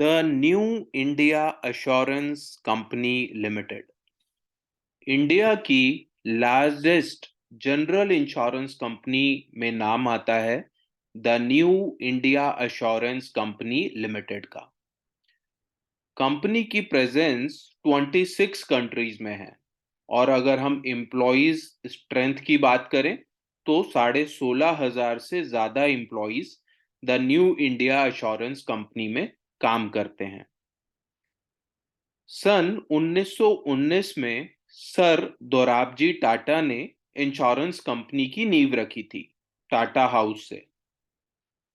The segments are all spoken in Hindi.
The New India Assurance Company Limited India की लार्जेस्ट जनरल इंश्योरेंस कंपनी में नाम आता है the new India assurance company limited का। कंपनी की प्रेजेंस 26 कंट्रीज में है और अगर हम एम्प्लॉयज स्ट्रेंथ की बात करें तो 16,500 से ज्यादा employees the new India assurance company में काम करते हैं। सन 1919 में सर दोराबजी टाटा ने इंश्योरेंस कंपनी की नींव रखी थी टाटा हाउस से,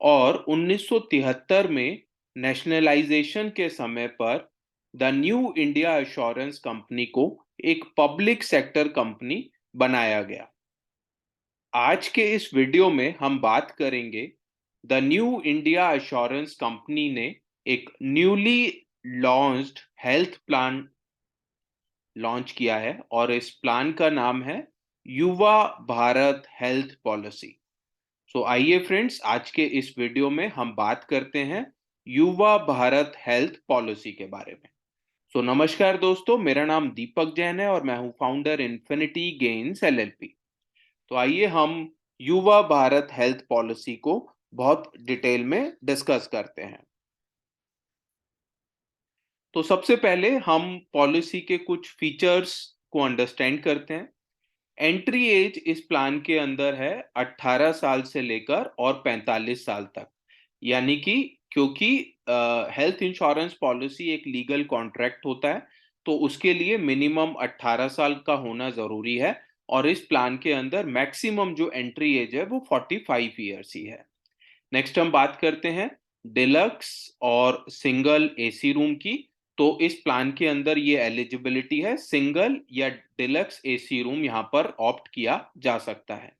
और 1973 में नेशनलाइजेशन के समय पर the new India assurance company को एक पब्लिक सेक्टर कंपनी बनाया गया। आज के इस वीडियो में हम बात करेंगे the new India assurance company ने एक newly launched health plan launch किया है और इस प्लान का नाम है युवा भारत हेल्थ पॉलिसी। सो आइए फ्रेंड्स, आज के इस वीडियो में हम बात करते हैं युवा भारत हेल्थ पॉलिसी के बारे में। नमस्कार दोस्तों, मेरा नाम दीपक जैन है और मैं हूं फाउंडर इन्फिनिटी गेन्स एलएलपी। तो आइए हम युवा भारत हेल्थ पॉलिसी को बहुत डिटेल में डिस्कस करते हैं। तो सबसे पहले हम पॉलिसी के कुछ फीचर्स को अंडरस्टैंड करते हैं। एंट्री एज इस प्लान के अंदर है 18 साल से लेकर और 45 साल तक, यानी कि क्योंकि हेल्थ इंश्योरेंस पॉलिसी एक लीगल कॉन्ट्रैक्ट होता है तो उसके लिए मिनिमम 18 साल का होना जरूरी है, और इस प्लान के अंदर मैक्सिमम जो एंट्री एज है वो 45 ईयर्स ही है। नेक्स्ट हम बात करते हैं डिलक्स और सिंगल एसी रूम की। तो इस प्लान के अंदर ये एलिजिबिलिटी है, सिंगल या डिलक्स एसी रूम यहाँ पर ऑप्ट किया जा सकता है।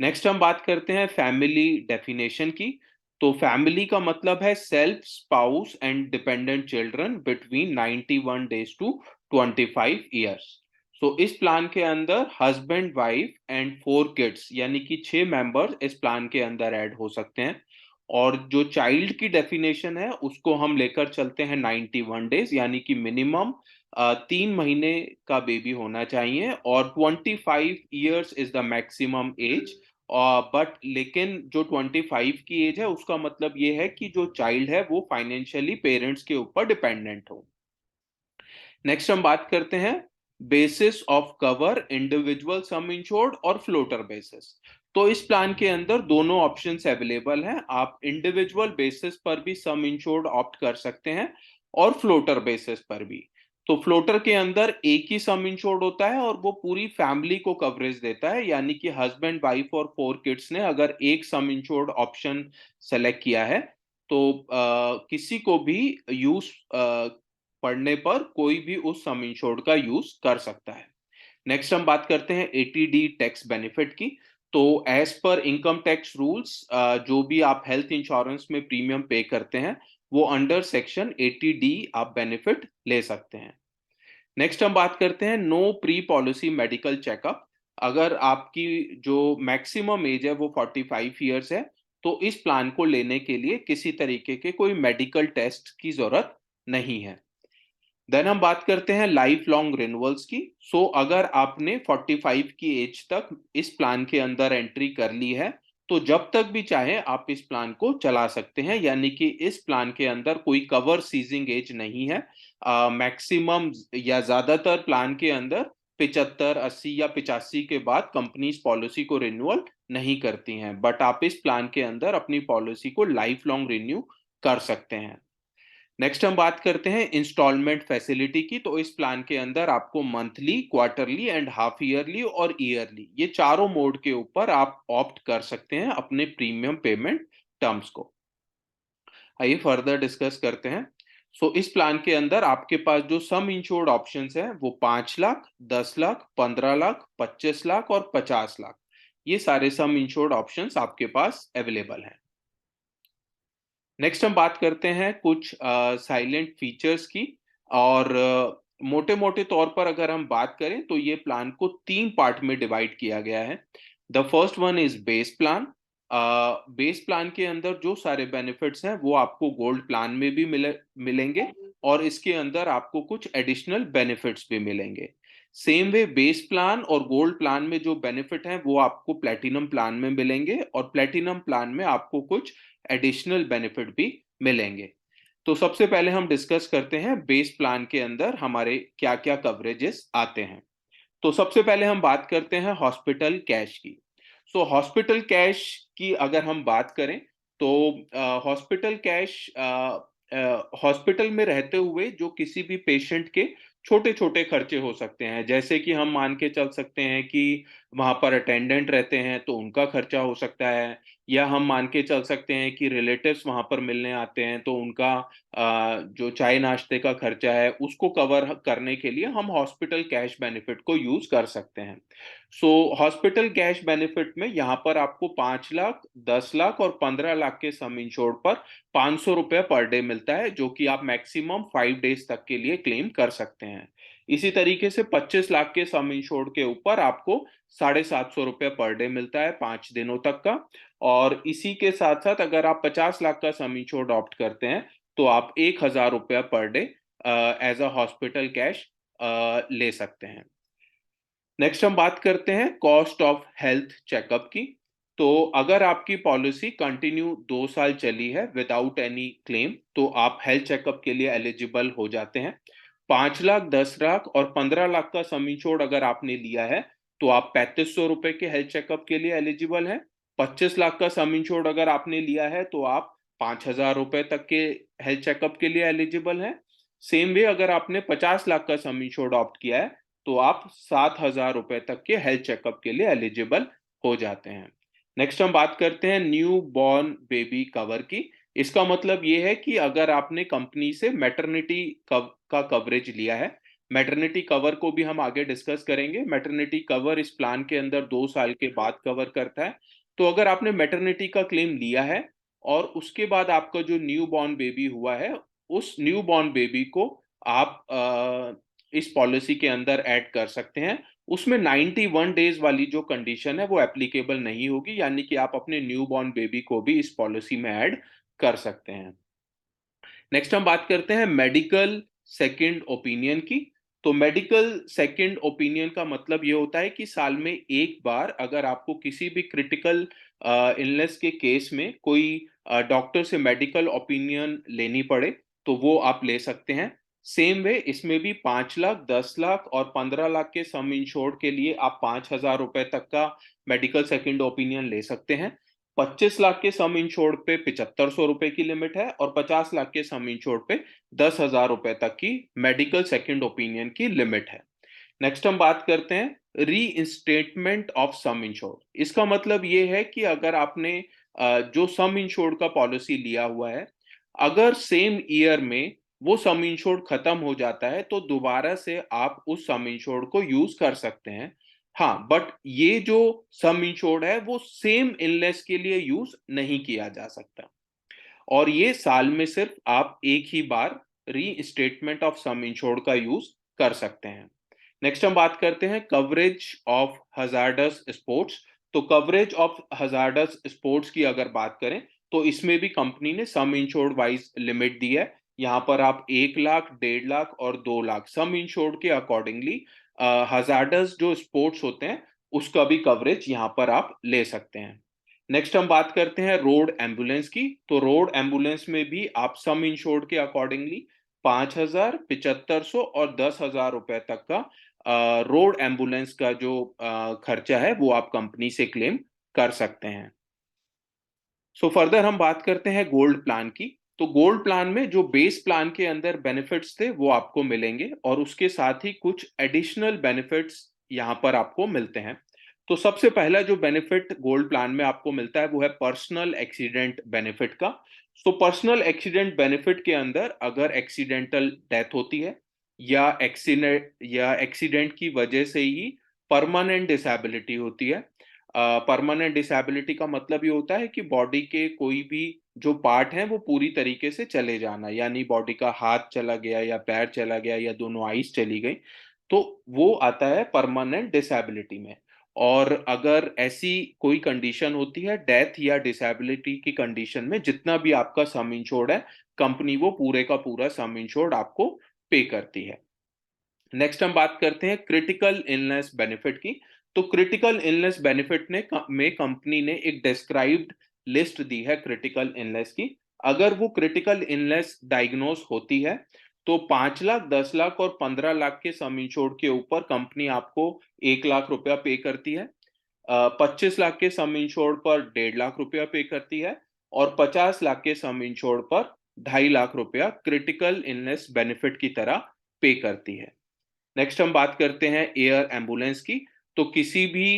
नेक्स्ट हम बात करते हैं फैमिली डेफिनेशन की। तो फैमिली का मतलब है self, spouse and dependent children between 91 days to 25 years. So इस प्लान के अंदर हस्बैंड, वाइफ एंड 4 किड्स यानी कि 6 मेंबर्स इस प्लान के अंदर ऐड हो सकते हैं। और जो चाइल्ड की डेफिनेशन है उसको हम लेकर चलते हैं 91 डेज, यानी कि मिनिमम 3 महीने का बेबी होना चाहिए और 25 years is the maximum age. But लेकिन जो 25 की एज है उसका मतलब ये है कि जो चाइल्ड है वो फाइनेंशियली पेरेंट्स के ऊपर डिपेंडेंट हो। नेक्स्ट हम बात करते हैं basis of cover, individual some insured और फ्लोटर बेसिस। तो इस प्लान के अंदर दोनों ऑप्शंस अवेलेबल हैं। आप इंडिविजुअल बेसिस पर भी सम इंश्योर्ड ऑप्ट कर सकते हैं और फ्लोटर बेसिस पर भी। तो फ्लोटर के अंदर एक ही सम इंश्योर्ड होता है और वो पूरी फैमिली को कवरेज देता है, यानी कि हस्बैंड, वाइफ और 4 किड्स ने अगर एक सम इंश्योर्ड ऑप्शन सेलेक्ट किया है तो किसी को भी यूज पढ़ने पर कोई भी उस सम इंश्योर्ड का यूज कर सकता है। नेक्स्ट हम बात करते हैं एटीडी टैक्स बेनिफिट की। तो as per income tax rules जो भी आप हेल्थ इंश्योरेंस में प्रीमियम पे करते हैं वो अंडर सेक्शन 80D आप बेनिफिट ले सकते हैं। नेक्स्ट हम बात करते हैं no pre policy medical checkup. अगर आपकी जो मैक्सिमम एज है वो 45 ईयर्स है तो इस प्लान को लेने के लिए किसी तरीके के कोई मेडिकल टेस्ट की जरूरत नहीं है। देन हम बात करते हैं लाइफ लॉन्ग रिन्यूअल्स की। अगर आपने 45 की एज तक इस प्लान के अंदर एंट्री कर ली है तो जब तक भी चाहे आप इस प्लान को चला सकते हैं, यानी कि इस प्लान के अंदर कोई कवर सीजिंग एज नहीं है। मैक्सिमम या ज्यादातर प्लान के अंदर 75, 80 या 85 के बाद कंपनी इस पॉलिसी को रिन्यूअल नहीं करती हैं, बट आप इस प्लान के अंदर अपनी पॉलिसी को लाइफ लॉन्ग रिन्यू कर सकते हैं। नेक्स्ट हम बात करते हैं इंस्टॉलमेंट फैसिलिटी की। तो इस प्लान के अंदर आपको monthly, quarterly and half yearly और ईयरली, ये चारों मोड के ऊपर आप ऑप्ट कर सकते हैं अपने प्रीमियम पेमेंट टर्म्स को। आइए फर्दर डिस्कस करते हैं। इस प्लान के अंदर आपके पास जो सम इंश्योर्ड ऑप्शंस हैं वो 5 लाख, 10 लाख, 15 लाख, 25 लाख और 50 लाख, ये सारे सम इंश्योर्ड ऑप्शंस आपके पास अवेलेबल हैं। नेक्स्ट हम बात करते हैं कुछ साइलेंट फीचर्स की। और मोटे मोटे तौर पर अगर हम बात करें तो ये प्लान को 3 पार्ट में डिवाइड किया गया है। The first one is base plan, base plan के अंदर जो सारे बेनिफिट्स हैं वो आपको गोल्ड प्लान में भी मिलेंगे, और इसके अंदर आपको कुछ एडिशनल बेनिफिट्स भी मिलेंगे। सेम वे बेस प्लान और गोल्ड प्लान में जो बेनिफिट हैं वो आपको प्लैटिनम प्लान में मिलेंगे, और प्लैटिनम प्लान में आपको कुछ एडिशनल बेनिफिट भी मिलेंगे। तो सबसे पहले हम डिस्कस करते हैं बेस प्लान के अंदर हमारे क्या-क्या कवरेजेस आते हैं। तो सबसे पहले हम बात करते हैं हॉस्पिटल कैश की। सो हॉस्पिटल कैश की अगर हम बात करें, तो हॉस्पिटल कैश हॉस्पिटल में रहते हुए जो किसी भी पेशेंट के छोटे-छोटे खर्चे हो सकते हैं। जैसे कि हम मान के चल सकते हैं कि वहाँ पर अटेंडेंट रहते हैं तो उनका खर्चा हो सकता है, या हम मान के चल सकते हैं कि रिलेटिव्स वहाँ पर मिलने आते हैं तो उनका जो चाय नाश्ते का खर्चा है उसको कवर करने के लिए हम हॉस्पिटल कैश बेनिफिट को यूज कर सकते हैं। सो हॉस्पिटल कैश बेनिफिट में यहाँ पर आपको 5 लाख, 10 लाख और 15 लाख के सम इंश्योर्ड पर 500 रुपये पर डे मिलता है, जो कि आप मैक्सिमम 5 डेज तक के लिए क्लेम कर सकते हैं। इसी तरीके से 25 लाख के सम इंश्योर्ड के ऊपर आपको 750 रुपये पर डे मिलता है 5 दिनों तक का। और इसी के साथ साथ अगर आप 50 लाख का सम इंश्योर्ड ऑप्ट करते हैं तो आप 1,000 रुपया per day as a hospital cash ले सकते हैं। नेक्स्ट हम बात करते हैं कॉस्ट ऑफ हेल्थ चेकअप की। तो अगर आपकी पॉलिसी कंटिन्यू 2 साल चली है विदाउट एनी क्लेम, तो आप हेल्थ चेकअप के लिए एलिजिबल हो जाते हैं। 5 लाख, 10 लाख और 15 लाख का सम इंश्योर्ड अगर आपने लिया है तो आप 3500 रुपए के हेल्थ चेकअप के लिए एलिजिबल हैं। 25 लाख का सम इंश्योर्ड अगर आपने लिया है तो आप 5,000 रुपए तक के हेल्थ चेकअप के लिए एलिजिबल हैं। सेम वे अगर आपने 50 लाख का सम इंश्योर्ड ऑप्ट किया है तो आप 7,000 रुपए तक के हेल्थ चेकअप के लिए एलिजिबल हो जाते हैं। नेक्स्ट हम बात करते हैं न्यू बॉर्न बेबी कवर की। इसका मतलब ये है कि अगर आपने कंपनी से मैटरनिटी का कवरेज लिया है, मैटरनिटी कवर को भी हम आगे डिस्कस करेंगे। मैटरनिटी कवर इस प्लान के अंदर 2 साल के बाद कवर करता है। तो अगर आपने मैटरनिटी का क्लेम लिया है और उसके बाद आपका जो न्यू बॉर्न बेबी हुआ है, उस न्यू बॉर्न बेबी को आप इस पॉलिसी के अंदर ऐड कर सकते हैं। उसमें 91 डेज वाली जो कंडीशन है वो एप्लीकेबल नहीं होगी, यानी कि आप अपने न्यू बॉर्न बेबी को भी इस पॉलिसी में ऐड कर सकते हैं। नेक्स्ट हम बात करते हैं मेडिकल सेकंड ओपिनियन की। तो मेडिकल सेकंड ओपिनियन का मतलब ये होता है कि साल में एक बार अगर आपको किसी भी क्रिटिकल इलनेस के केस में कोई डॉक्टर से मेडिकल ओपिनियन लेनी पड़े तो वो आप ले सकते हैं। सेम वे इसमें भी 5 लाख, 10 लाख और 15 लाख के सम इंश्योर्ड के लिए आप 5,000 रुपए तक का मेडिकल सेकंड ओपिनियन ले सकते हैं। 25 लाख के सम इंश्योर्ड पे 7,500 रुपए की लिमिट है, और 50 लाख के सम इंश्योर्ड पे 10,000 रुपए तक की मेडिकल सेकंड ओपिनियन की लिमिट है। नेक्स्ट हम बात करते हैं री इंस्टेटमेंट ऑफ सम इंश्योर्ड। इसका मतलब ये है कि अगर आपने जो सम इंश्योर्ड का पॉलिसी लिया हुआ है, अगर सेम ईयर में वो सम इंश्योर्ड खत्म हो जाता है तो दोबारा से आप उस सम इंश्योर्ड को यूज कर सकते हैं। हाँ, बट ये जो सम इंश्योर्ड है वो सेम इलनेस के लिए यूज नहीं किया जा सकता, और ये साल में सिर्फ आप एक ही बार री स्टेटमेंट ऑफ सम इंश्योर्ड का यूज कर सकते हैं। नेक्स्ट हम बात करते हैं कवरेज ऑफ हजार्डस स्पोर्ट्स। तो कवरेज ऑफ हजार्डस स्पोर्ट्स की अगर बात करें तो इसमें भी कंपनी ने सम इंश्योर्ड वाइज लिमिट दी है। यहाँ पर आप 1 लाख, 1.5 लाख और 2 लाख सम इंश्योर्ड के अकॉर्डिंगली हजार्डस जो स्पोर्ट्स होते हैं उसका भी कवरेज यहाँ पर आप ले सकते हैं। नेक्स्ट हम बात करते हैं रोड एम्बुलेंस की। तो रोड एम्बुलेंस में भी आप सम इंश्योर्ड के अकॉर्डिंगली 5,000, 7,500 और 10,000 रुपए तक का रोड एम्बुलेंस का जो खर्चा है वो आप कंपनी से क्लेम कर सकते हैं। सो फर्दर हम बात करते हैं गोल्ड प्लान की। तो गोल्ड प्लान में जो बेस प्लान के अंदर बेनिफिट्स थे वो आपको मिलेंगे, और उसके साथ ही कुछ एडिशनल बेनिफिट्स यहाँ पर आपको मिलते हैं। तो सबसे पहला जो बेनिफिट गोल्ड प्लान में आपको मिलता है वो है पर्सनल एक्सीडेंट बेनिफिट का। तो पर्सनल एक्सीडेंट बेनिफिट के अंदर अगर एक्सीडेंटल डेथ होती है, या एक्सीडेंट की वजह से ही परमानेंट डिसेबिलिटी होती है। परमानेंट डिसेबिलिटी का मतलब ये होता है कि बॉडी के कोई भी जो पार्ट हैं वो पूरी तरीके से चले जाना, यानी बॉडी का हाथ चला गया या पैर चला गया या दोनों आईज चली गई, तो वो आता है परमानेंट डिसेबिलिटी में। और अगर ऐसी कोई कंडीशन होती है डेथ या डिसेबिलिटी की कंडीशन में, जितना भी आपका सम इंश्योर्ड है, कंपनी वो पूरे का पूरा सम इंश्योर्ड आपको पे करती है। नेक्स्ट हम बात करते हैं क्रिटिकल इलनेस बेनिफिट की। तो क्रिटिकल इलनेस बेनिफिट में कंपनी ने एक डिस्क्राइब्ड लिस्ट दी है क्रिटिकल इलनेस की। अगर वो क्रिटिकल इलनेस डायग्नोस होती है तो 5 लाख, 10 लाख और 15 लाख के सम इंश्योर्ड के ऊपर कंपनी आपको 1 लाख रुपया पे करती है। 25 लाख के सम इंश्योर्ड पर 1.5 लाख रुपया पे करती है, और 50 लाख के सम इंश्योर्ड पर 2.5 लाख रुपया क्रिटिकल इलनेस बेनिफिट की तरह पे करती है। नेक्स्ट हम बात करते हैं एयर एम्बुलेंस की। तो किसी भी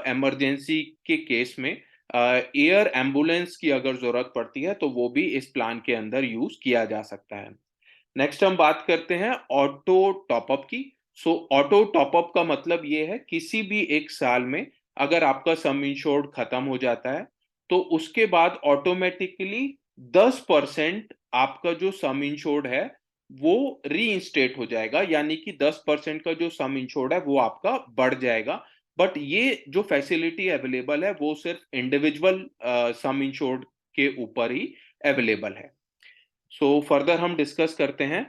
इमरजेंसी के केस में एयर एम्बुलेंस की अगर जरूरत पड़ती है तो वो भी इस प्लान के अंदर यूज किया जा सकता है। नेक्स्ट हम बात करते हैं ऑटो टॉपअप की। सो ऑटो टॉपअप का मतलब ये है किसी भी एक साल में अगर आपका सम इंश्योर्ड खत्म हो जाता है तो उसके बाद ऑटोमेटिकली 10% आपका जो सम इंश्योर्ड है वो रीइंस्टेट हो जाएगा, यानी कि 10% का जो सम इंश्योर्ड है वो आपका बढ़ जाएगा। बट ये जो फैसिलिटी अवेलेबल है वो सिर्फ इंडिविजुअल सम इंश्योर्ड के ऊपर ही अवेलेबल है। सो फर्दर हम डिस्कस करते हैं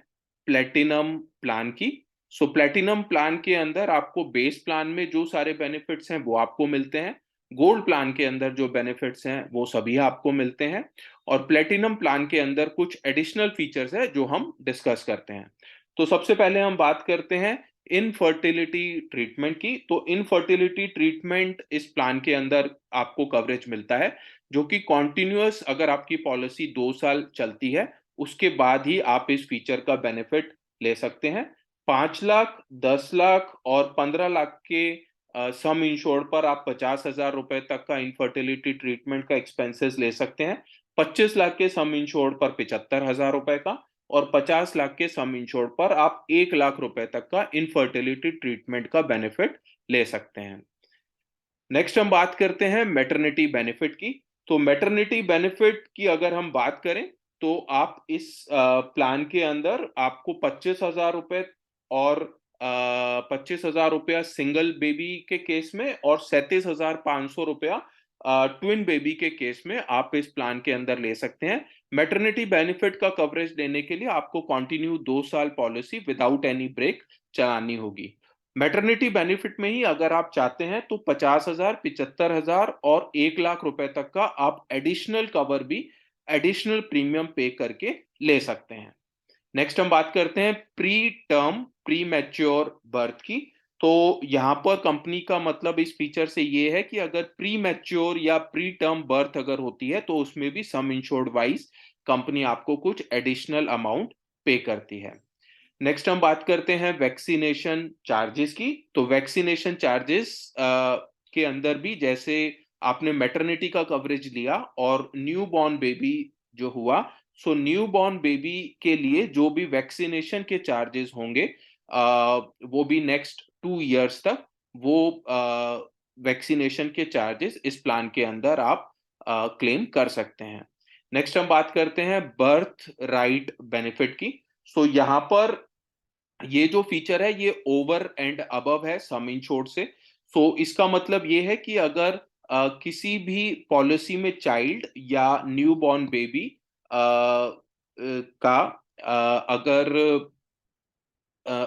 प्लेटिनम प्लान की। सो प्लेटिनम प्लान के अंदर आपको बेस प्लान में जो सारे बेनिफिट्स हैं वो आपको मिलते हैं। गोल्ड प्लान के अंदर जो बेनिफिट्स हैं वो सभी आपको मिलते हैं, और प्लेटिनम प्लान के अंदर कुछ एडिशनल फीचर्स है जो हम डिस्कस करते हैं। तो सबसे पहले हम बात करते हैं इनफर्टिलिटी ट्रीटमेंट की। तो इनफर्टिलिटी ट्रीटमेंट इस प्लान के अंदर आपको कवरेज मिलता है, जो कि कॉन्टिन्यूअस अगर आपकी पॉलिसी 2 साल चलती है उसके बाद ही आप इस फीचर का बेनिफिट ले सकते हैं। 5 लाख, 10 लाख और 15 लाख के सम इंश्योर्ड पर आप 50,000 रुपए तक का इनफर्टिलिटी ट्रीटमेंट का एक्सपेंसेस ले सकते हैं। 25 लाख के सम इंश्योर्ड पर 75,000 रुपए का, और 50 लाख के सम इंश्योर्ड पर आप 1 लाख रुपए तक का इनफर्टिलिटी ट्रीटमेंट का बेनिफिट ले सकते हैं। नेक्स्ट हम बात करते हैं मैटरनिटी बेनिफिट की। तो मैटरनिटी बेनिफिट की अगर हम बात करें तो आप इस प्लान के अंदर आपको 25,000 रुपए और 25,000 रुपया सिंगल बेबी के केस में और 37,500 रुपया ट्विन बेबी के केस में आप इस प्लान के अंदर ले सकते हैं। मैटरनिटी बेनिफिट का कवरेज देने के लिए आपको कंटिन्यू 2 साल पॉलिसी विदाउट एनी ब्रेक चलानी होगी। मैटरनिटी बेनिफिट में ही अगर आप चाहते हैं तो 50,000, 75,000 और 1 लाख रुपए तक का आप एडिशनल कवर भी एडिशनल प्रीमियम पे करके ले सकते हैं। नेक्स्ट हम बात करते हैं pre term pre mature birth की। तो यहां पर कंपनी का मतलब इस फीचर से ये है कि अगर प्री मैच्योर या प्री टर्म बर्थ अगर होती है तो उसमें भी सम इंश्योर्ड वाइज कंपनी आपको कुछ एडिशनल अमाउंट पे करती है। नेक्स्ट हम बात करते हैं वैक्सीनेशन चार्जेस की। तो वैक्सीनेशन चार्जेस के अंदर भी जैसे आपने मैटरनिटी का कवरेज लिया और न्यू बॉर्न बेबी जो हुआ, सो न्यू बॉर्न बेबी के लिए जो भी वैक्सीनेशन के चार्जेस होंगे वो भी नेक्स्ट 2 इयर्स तक वो वैक्सीनेशन के चार्जेस इस प्लान के अंदर आप क्लेम कर सकते हैं। नेक्स्ट हम बात करते हैं बर्थ राइट बेनिफिट की। सो यहाँ पर ये जो फीचर है ये ओवर एंड अबव है सम इंश्योर्ड से। सो इसका मतलब ये है कि अगर किसी भी पॉलिसी में चाइल्ड या न्यू बॉर्न बेबी का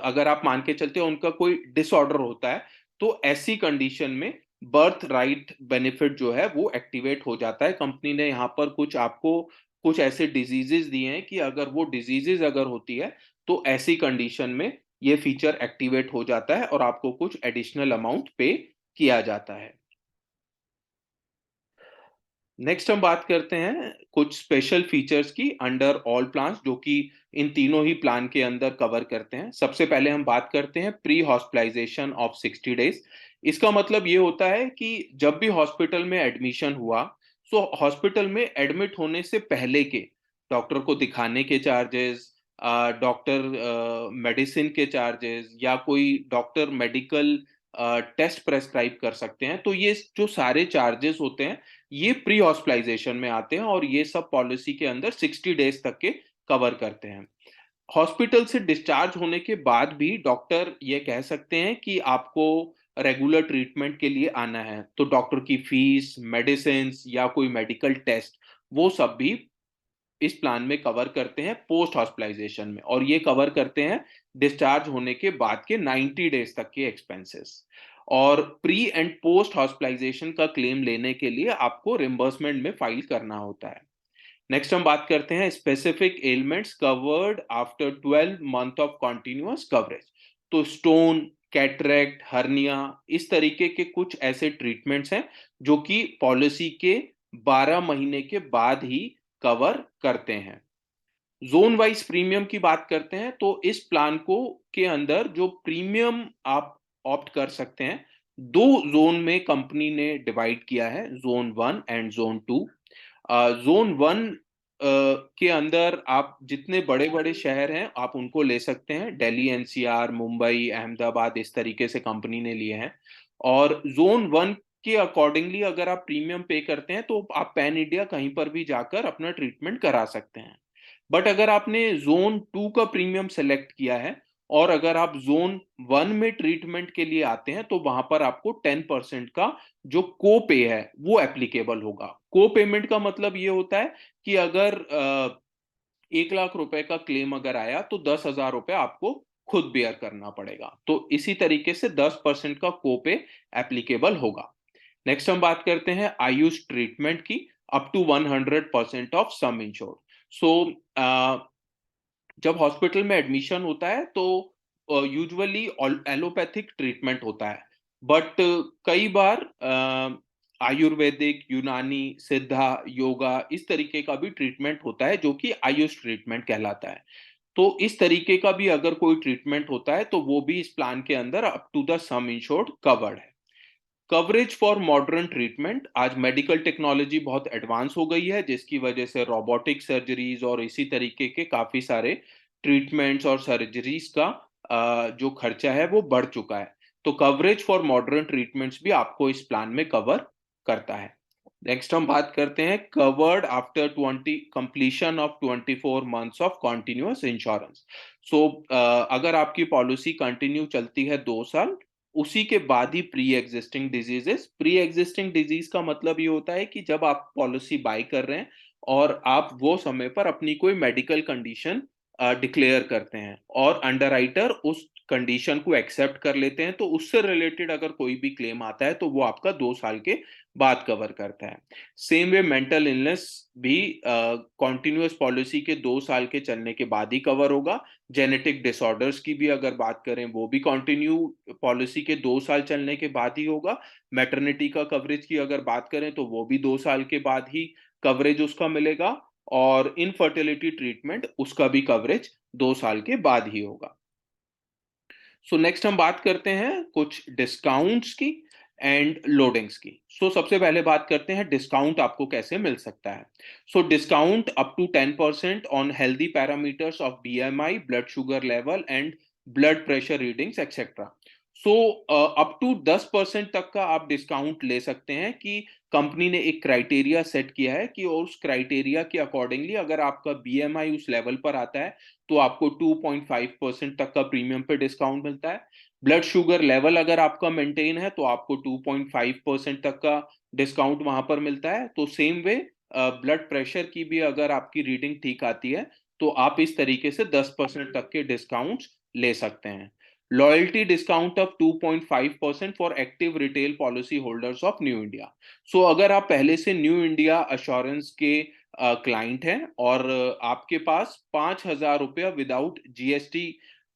अगर आप मान के चलते हो उनका कोई डिसऑर्डर होता है तो ऐसी कंडीशन में बर्थ राइट बेनिफिट जो है वो एक्टिवेट हो जाता है। कंपनी ने यहाँ पर कुछ आपको कुछ ऐसे डिजीजेस दिए हैं कि अगर वो डिजीजेस अगर होती है तो ऐसी कंडीशन में ये फीचर एक्टिवेट हो जाता है और आपको कुछ एडिशनल अमाउंट पे किया जाता है। नेक्स्ट हम बात करते हैं कुछ स्पेशल फीचर्स की अंडर ऑल प्लान्स जो कि इन तीनों ही प्लान के अंदर कवर करते हैं। सबसे पहले हम बात करते हैं प्री हॉस्पिटलाइजेशन ऑफ 60 डेज। इसका मतलब ये होता है कि जब भी हॉस्पिटल में एडमिशन हुआ, सो हॉस्पिटल में एडमिट होने से पहले के डॉक्टर को दिखाने के चार्जेस, डॉक्टर मेडिसिन के चार्जेस, या कोई डॉक्टर मेडिकल टेस्ट प्रेस्क्राइब कर सकते हैं, तो ये जो सारे चार्जेस होते हैं ये प्री हॉस्पिटलाइजेशन में आते हैं और ये सब पॉलिसी के अंदर 60 डेज तक के कवर करते हैं। हॉस्पिटल से डिस्चार्ज होने के बाद भी डॉक्टर ये कह सकते हैं कि आपको रेगुलर ट्रीटमेंट के लिए आना है, तो डॉक्टर की फीस, मेडिसिन या कोई मेडिकल टेस्ट, वो सब भी इस प्लान में कवर करते हैं पोस्ट हॉस्पिटलाइजेशन में, और ये कवर करते हैं डिस्चार्ज होने के बाद के 90 डेज तक के एक्सपेंसेस। और प्री एंड पोस्ट हॉस्पिटलाइजेशन का क्लेम लेने के लिए आपको रिम्बर्समेंट में फाइल करना होता है। नेक्स्ट हम बात करते हैं specific elements covered after 12 month of continuous coverage. तो स्टोन, कैटरेक्ट, हर्निया, इस तरीके के कुछ ऐसे ट्रीटमेंट्स हैं जो कि पॉलिसी के 12 महीने के बाद ही कवर करते हैं। जोन वाइज प्रीमियम की बात करते हैं, तो इस प्लान को के अंदर जो प्रीमियम आप ऑप्ट कर सकते हैं, दो जोन में कंपनी ने डिवाइड किया है, जोन 1 एंड जोन 2। जोन 1 के अंदर आप जितने बड़े बड़े शहर हैं आप उनको ले सकते हैं, दिल्ली एनसीआर, मुंबई, अहमदाबाद, इस तरीके से कंपनी ने लिए हैं। और जोन 1 के अकॉर्डिंगली अगर आप प्रीमियम पे करते हैं तो आप पैन इंडिया कहीं पर भी जाकर अपना ट्रीटमेंट करा सकते हैं। बट अगर आपने जोन 2 का प्रीमियम सेलेक्ट किया है और अगर आप जोन 1 में ट्रीटमेंट के लिए आते हैं तो वहां पर आपको 10% का जो को पे है वो एप्लीकेबल होगा। को पेमेंट का मतलब ये होता है कि अगर 1 लाख रुपए का क्लेम अगर आया तो 10,000 रुपए आपको खुद बेयर करना पड़ेगा। तो इसी तरीके से 10% का को पे एप्लीकेबल होगा। नेक्स्ट हम बात करते हैं आयुष ट्रीटमेंट की, up to 100% of sum insured. So जब हॉस्पिटल में एडमिशन होता है तो यूजुअली एलोपैथिक ट्रीटमेंट होता है, बट कई बार आयुर्वेदिक, यूनानी, सिद्धा, योगा, इस तरीके का भी ट्रीटमेंट होता है जो कि आयुष ट्रीटमेंट कहलाता है। तो इस तरीके का भी अगर कोई ट्रीटमेंट होता है तो वो भी इस प्लान के अंदर up to the sum insured covered है। कवरेज फॉर मॉडर्न ट्रीटमेंट, आज मेडिकल टेक्नोलॉजी बहुत एडवांस हो गई है जिसकी वजह से रोबोटिक सर्जरीज और इसी तरीके के काफी सारे ट्रीटमेंट्स और सर्जरीज का जो खर्चा है वो बढ़ चुका है। तो कवरेज फॉर मॉडर्न ट्रीटमेंट्स भी आपको इस प्लान में कवर करता है। नेक्स्ट हम बात करते हैं covered after 20 completion of 24 months of continuous insurance. So अगर आपकी पॉलिसी कंटिन्यू चलती है 2 साल, उसी के बाद ही pre existing diseases, pre existing disease का मतलब ये होता है कि जब आप पॉलिसी बाय कर रहे हैं और आप वो समय पर अपनी कोई मेडिकल कंडीशन डिक्लेयर करते हैं और अंडरराइटर उस कंडीशन को एक्सेप्ट कर लेते हैं, तो उससे रिलेटेड अगर कोई भी क्लेम आता है तो वो आपका 2 साल के बाद कवर करता है। सेम वे मेंटल इलनेस भी कॉन्टिन्यूअस पॉलिसी के 2 साल के चलने के बाद ही कवर होगा। जेनेटिक डिसऑर्डर्स की भी अगर बात करें वो भी कंटिन्यू पॉलिसी के 2 साल चलने के बाद ही होगा। मैटरनिटी का कवरेज की अगर बात करें तो वो भी 2 साल के बाद ही कवरेज उसका मिलेगा, और इनफर्टिलिटी ट्रीटमेंट उसका भी कवरेज 2 साल के बाद ही होगा। सो नेक्स्ट हम बात करते हैं कुछ डिस्काउंट्स की एंड लोडिंग्स की। सबसे पहले बात करते हैं डिस्काउंट आपको कैसे मिल सकता है। Discount up to 10% on healthy parameters of BMI, blood sugar level and blood pressure readings etcetera. Up to 10% तक का आप डिस्काउंट ले सकते हैं कि कंपनी ने एक क्राइटेरिया सेट किया है कि उस क्राइटेरिया के अकॉर्डिंगली अगर आपका बीएमआई उस लेवल पर आता है तो आपको 2.5% तक का प्रीमियम पे डिस्काउंट मिलता है। ब्लड शुगर लेवल अगर आपका मेंटेन है तो आपको 2.5% तक का डिस्काउंट वहां पर मिलता है। तो सेम वे ब्लड प्रेशर की भी अगर आपकी रीडिंग ठीक आती है तो आप इस तरीके से 10% तक के डिस्काउंट ले सकते हैं। Loyalty discount of 2.5% for active retail policy holders of new India. अगर आप पहले से न्यू इंडिया अश्योरेंस के क्लाइंट हैं और आपके पास 5,000 रुपया विदाउट जीएसटी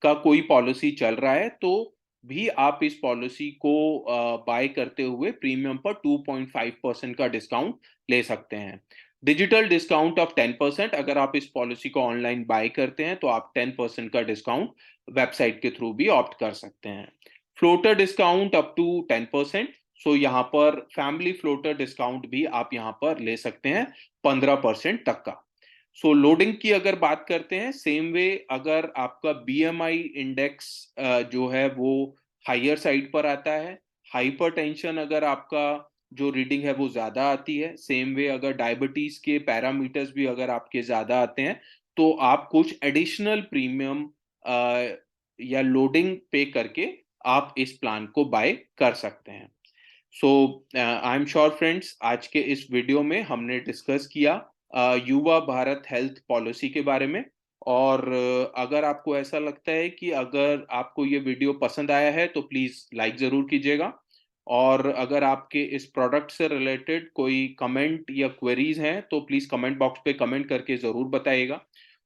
का कोई पॉलिसी चल रहा है तो भी आप इस पॉलिसी को बाय करते हुए प्रीमियम पर 2.5% का डिस्काउंट ले सकते हैं। डिजिटल डिस्काउंट ऑफ 10%, अगर आप इस पॉलिसी को ऑनलाइन बाय करते हैं तो आप 10% का डिस्काउंट वेबसाइट के थ्रू भी ऑप्ट कर सकते हैं। Floater discount up to 10%। यहाँ पर फैमिली फ्लोटर डिस्काउंट भी आप यहाँ पर ले सकते हैं 15% तक का। लोडिंग की अगर बात करते हैं, सेम वे अगर आपका बीएमआई इंडेक्स जो है वो हायर साइड पर आता है, हाइपरटेंशन अगर आपका जो रीडिंग है वो ज्यादा आती है, सेम वे अगर डायबिटीज के पैरामीटर्स भी अगर आपके ज्यादा आते हैं तो आप कुछ एडिशनल प्रीमियम या लोडिंग पे करके आप इस प्लान को बाय कर सकते हैं। सो आई एम श्योर फ्रेंड्स, आज के इस वीडियो में हमने डिस्कस किया युवा भारत हेल्थ पॉलिसी के बारे में। और अगर आपको ऐसा लगता है कि अगर आपको ये वीडियो पसंद आया है तो प्लीज लाइक जरूर कीजिएगा। और अगर आपके इस प्रोडक्ट से रिलेटेड कोई कमेंट या क्वेरीज हैं तो प्लीज कमेंट बॉक्स पे कमेंट करके जरूर बताइएगा।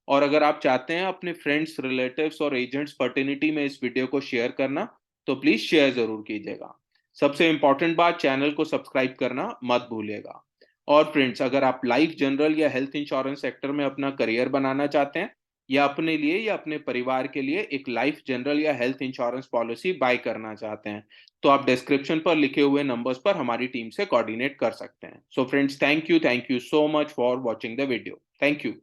और अगर आप चाहते हैं अपने फ्रेंड्स, रिलेटिव्स और एजेंट्स फर्टिनिटी में इस वीडियो को शेयर करना तो प्लीज शेयर जरूर कीजिएगा। सबसे इंपॉर्टेंट बात, चैनल को सब्सक्राइब करना मत भूलिएगा। और फ्रेंड्स, अगर आप लाइफ, जनरल या हेल्थ इंश्योरेंस सेक्टर में अपना करियर बनाना चाहते हैं या अपने लिए या अपने परिवार के लिए एक लाइफ, जनरल या हेल्थ इंश्योरेंस पॉलिसी बाय करना चाहते हैं तो आप डिस्क्रिप्शन पर लिखे हुए नंबर्स पर हमारी टीम से कोऑर्डिनेट कर सकते हैं। So friends, thank you so much for watching the video. Thank you.